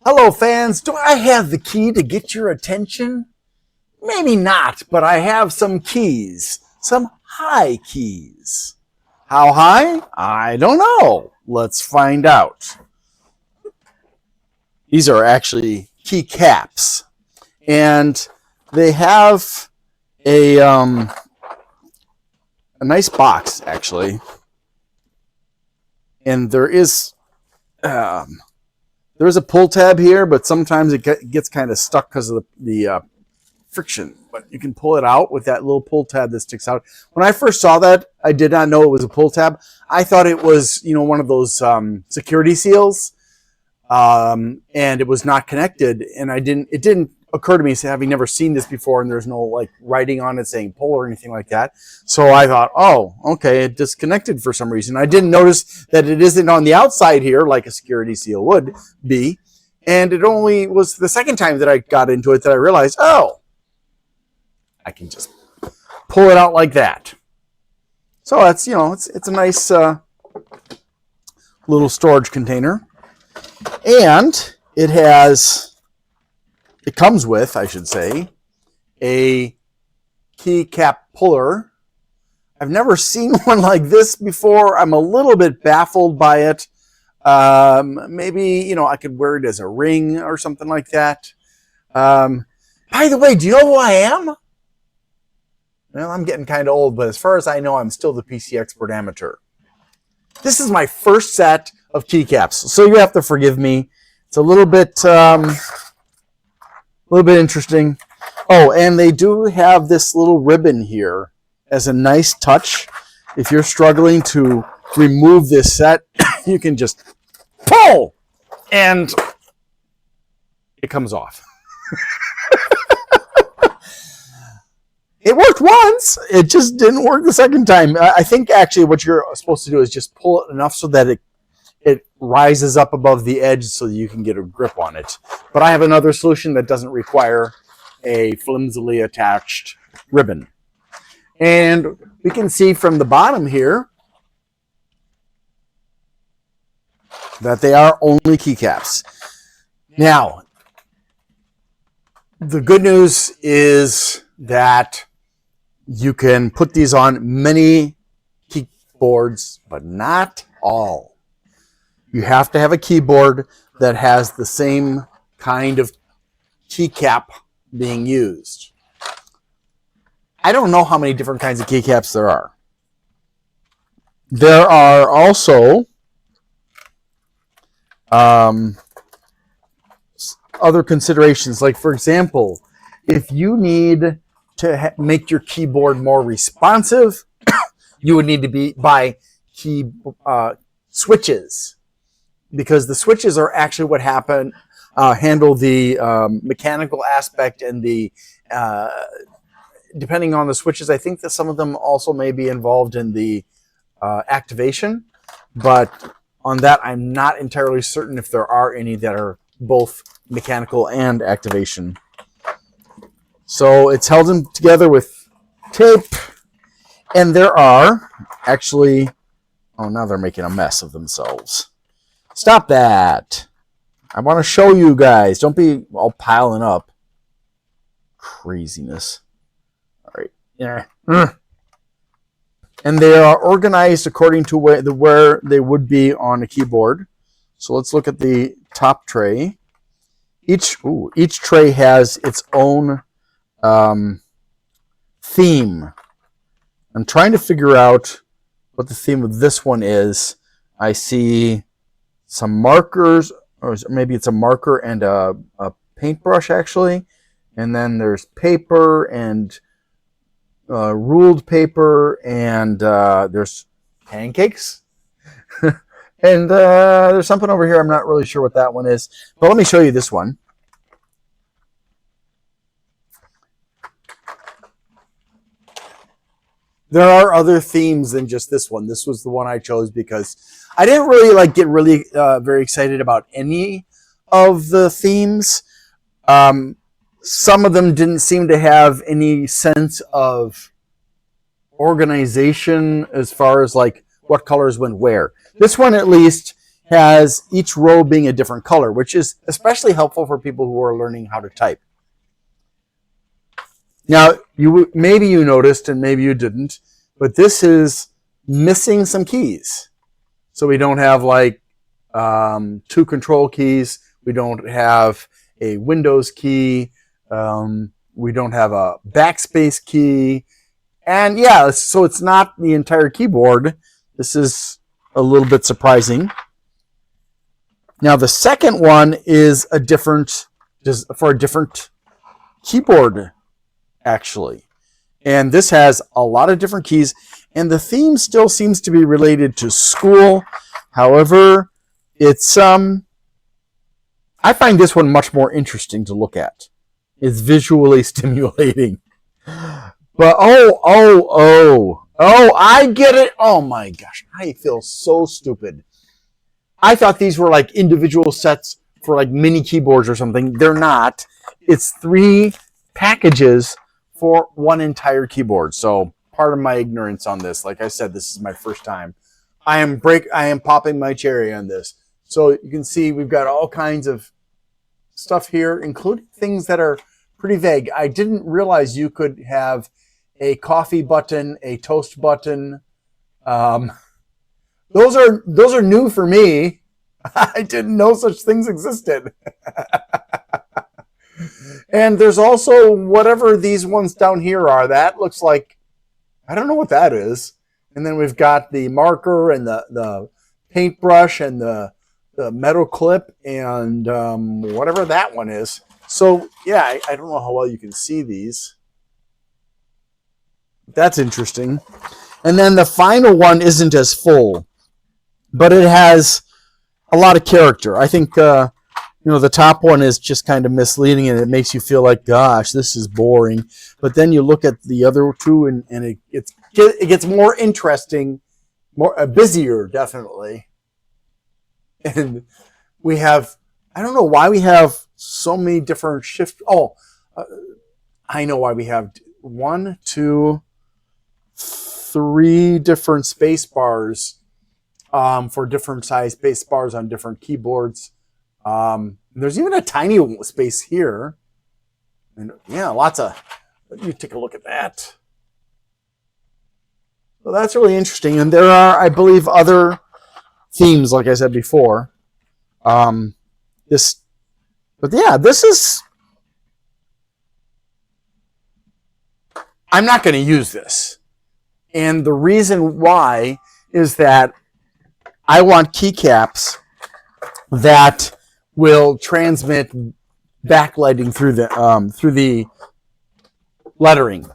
Hello, fans. Do I have the key to get your attention? Maybe not, but I have some keys. Some high keys. How high? I don't know. Let's find out. These are actually keycaps. And they have a nice box, actually. And there is a pull tab here, but sometimes it gets kind of stuck because of the friction. But you can pull it out with that little pull tab that sticks out. When I first saw that, I did not know it was a pull tab. I thought it was, one of those security seals, and it was not connected. And it didn't occur to me, having never seen this before, and there's no writing on it saying pull or anything like that. So I thought, oh, okay, it disconnected for some reason. I didn't notice that it isn't on the outside here like a security seal would be. And it only was the second time that I got into it that I realized, oh, I can just pull it out like that. So that's, it's a nice little storage container. And it comes with, I should say, a keycap puller. I've never seen one like this before. I'm a little bit baffled by it. Maybe, I could wear it as a ring or something like that. By the way, do you know who I am? Well, I'm getting kind of old, but as far as I know, I'm still the PC Expert Amateur. This is my first set of keycaps, so you have to forgive me. It's a little bit interesting. Oh, and they do have this little ribbon here as a nice touch. If you're struggling to remove this set, you can just pull, and it comes off. It worked once. It just didn't work the second time. I think actually what you're supposed to do is just pull it enough so that it rises up above the edge so you can get a grip on it. But I have another solution that doesn't require a flimsily attached ribbon. And we can see from the bottom here that they are only keycaps. Now, the good news is that you can put these on many keyboards, but not all. You have to have a keyboard that has the same kind of keycap being used. I don't know how many different kinds of keycaps there are. There are also other considerations, like for example, if you need to make your keyboard more responsive, you would need to buy key switches, because the switches are actually what handle the mechanical aspect, and the depending on the switches, I think that some of them also may be involved in the activation, but on that I'm not entirely certain if there are any that are both mechanical and activation. So it's held in together with tape, and there are actually, oh, now they're making a mess of themselves. Stop that. I want to show you guys. Don't be all piling up. Craziness. All right. Yeah. And they are organized according to where they would be on a keyboard. So let's look at the top tray. Each tray has its own theme. I'm trying to figure out what the theme of this one is. I see some markers, or maybe it's a marker and a paintbrush actually, and then there's paper and ruled paper, and there's pancakes. And there's something over here. I'm not really sure what that one is, but let me show you this one. There are other themes than just this one. This was the one I chose because I didn't really get very excited about any of the themes. Some of them didn't seem to have any sense of organization as far as what colors went where. This one at least has each row being a different color, which is especially helpful for people who are learning how to type. Now, maybe you noticed and maybe you didn't, but this is missing some keys. So we don't have like 2 control keys. We don't have a Windows key. We don't have a backspace key. And yeah, so it's not the entire keyboard. This is a little bit surprising. Now the second one is for a different keyboard, actually. And this has a lot of different keys, and the theme still seems to be related to school. However, it's I find this one much more interesting to look at. It's visually stimulating. But I get it. Oh my gosh, I feel so stupid. I thought these were like individual sets for like mini keyboards or something. They're not. It's 3 packages for one entire keyboard. So part of my ignorance on this, like I said, this is my first time. I am popping my cherry on this. So you can see we've got all kinds of stuff here, including things that are pretty vague. I didn't realize you could have a coffee button, a toast button. Those are new for me. I didn't know such things existed. And there's also whatever these ones down here are. That looks like, I don't know what that is. And then we've got the marker and the paintbrush and the metal clip and whatever that one is. So yeah, I don't know how well you can see these. That's interesting. And then the final one isn't as full, but it has a lot of character. I think the top one is just kind of misleading, and it makes you feel like, gosh, this is boring. But then you look at the other 2, and it gets more interesting, more busier, definitely. And we have, I don't know why we have so many different shift. I know why we have 1, 2, 3 different space bars for different size space bars on different keyboards. There's even a tiny space here. And yeah, lots of, let me take a look at that. So that's really interesting. And there are, I believe, other themes, like I said before. This is, I'm not going to use this. And the reason why is that I want keycaps that will transmit backlighting through the lettering,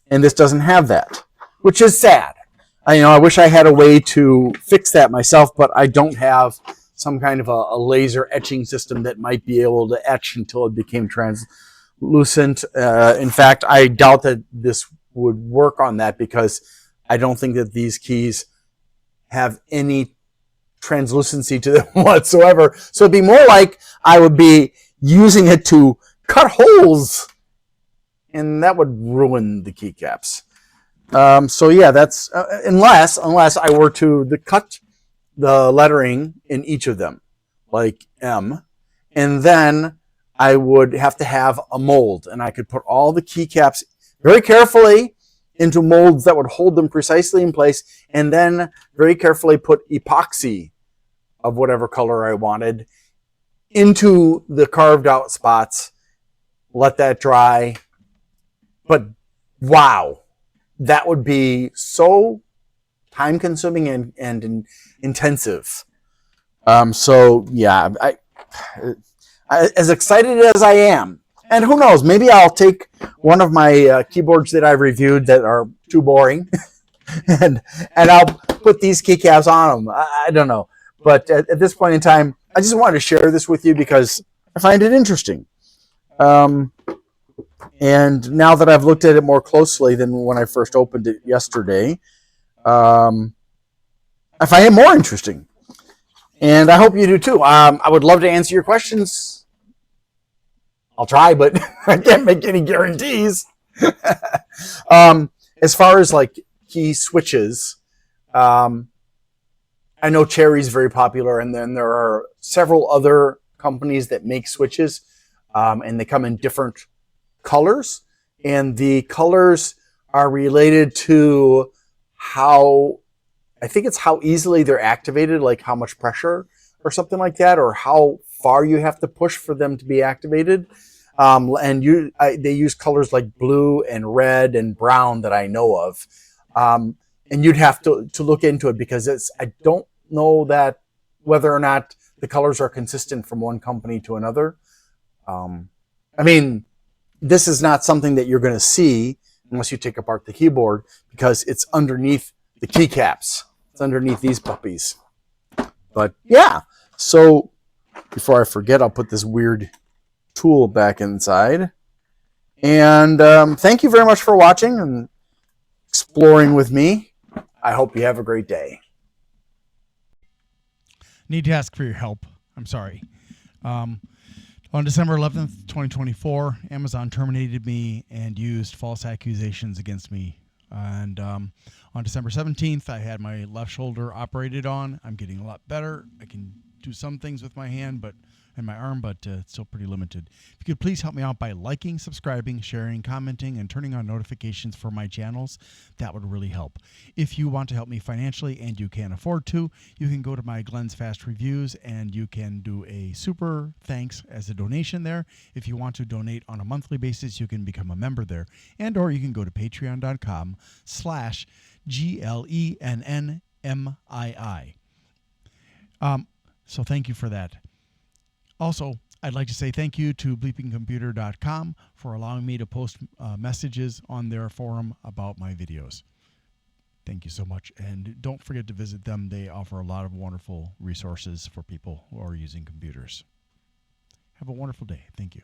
and this doesn't have that, which is sad. I wish I had a way to fix that myself, but I don't have some kind of a laser etching system that might be able to etch until it became translucent. In fact, I doubt that this would work on that, because I don't think that these keys have any translucency to them whatsoever. So it'd be more like I would be using it to cut holes, and that would ruin the keycaps. So yeah, that's unless I were to cut the lettering in each of them, like M, and then I would have to have a mold, and I could put all the keycaps very carefully into molds that would hold them precisely in place, and then very carefully put epoxy of whatever color I wanted into the carved out spots, let that dry. But wow, that would be so time consuming and intensive. So yeah, I as excited as I am, and who knows, maybe I'll take one of my keyboards that I've reviewed that are too boring and I'll put these keycaps on them. I don't know. But at this point in time, I just wanted to share this with you because I find it interesting. And now that I've looked at it more closely than when I first opened it yesterday, I find it more interesting. And I hope you do too. I would love to answer your questions. I'll try, but I can't make any guarantees. As far as like key switches, I I know Cherry's very popular, and then there are several other companies that make switches, and they come in different colors, and the colors are related to how, I think it's how easily they're activated, like how much pressure or something like that, or how far you have to push for them to be activated. And they use colors like blue and red and brown that I know of. And you'd have to look into it, because I don't know that whether or not the colors are consistent from one company to another. I mean, this is not something that you're going to see unless you take apart the keyboard, because it's underneath the keycaps. It's underneath these puppies. But yeah, so before I forget, I'll put this weird tool back inside. And thank you very much for watching and exploring with me. I hope you have a great day. Need to ask for your help. I'm sorry. On December 11th, 2024, Amazon terminated me and used false accusations against me. And on December 17th, I had my left shoulder operated on. I'm getting a lot better. I can do some things with my hand and my arm, but it's still pretty limited. If you could please help me out by liking, subscribing, sharing, commenting, and turning on notifications for my channels, that would really help. If you want to help me financially and you can afford to, you can go to my Glenn's Fast Reviews and you can do a super thanks as a donation there. If you want to donate on a monthly basis, you can become a member there. And or you can go to patreon.com/GLENNMII. So thank you for that. Also, I'd like to say thank you to bleepingcomputer.com for allowing me to post messages on their forum about my videos. Thank you so much. And don't forget to visit them. They offer a lot of wonderful resources for people who are using computers. Have a wonderful day. Thank you.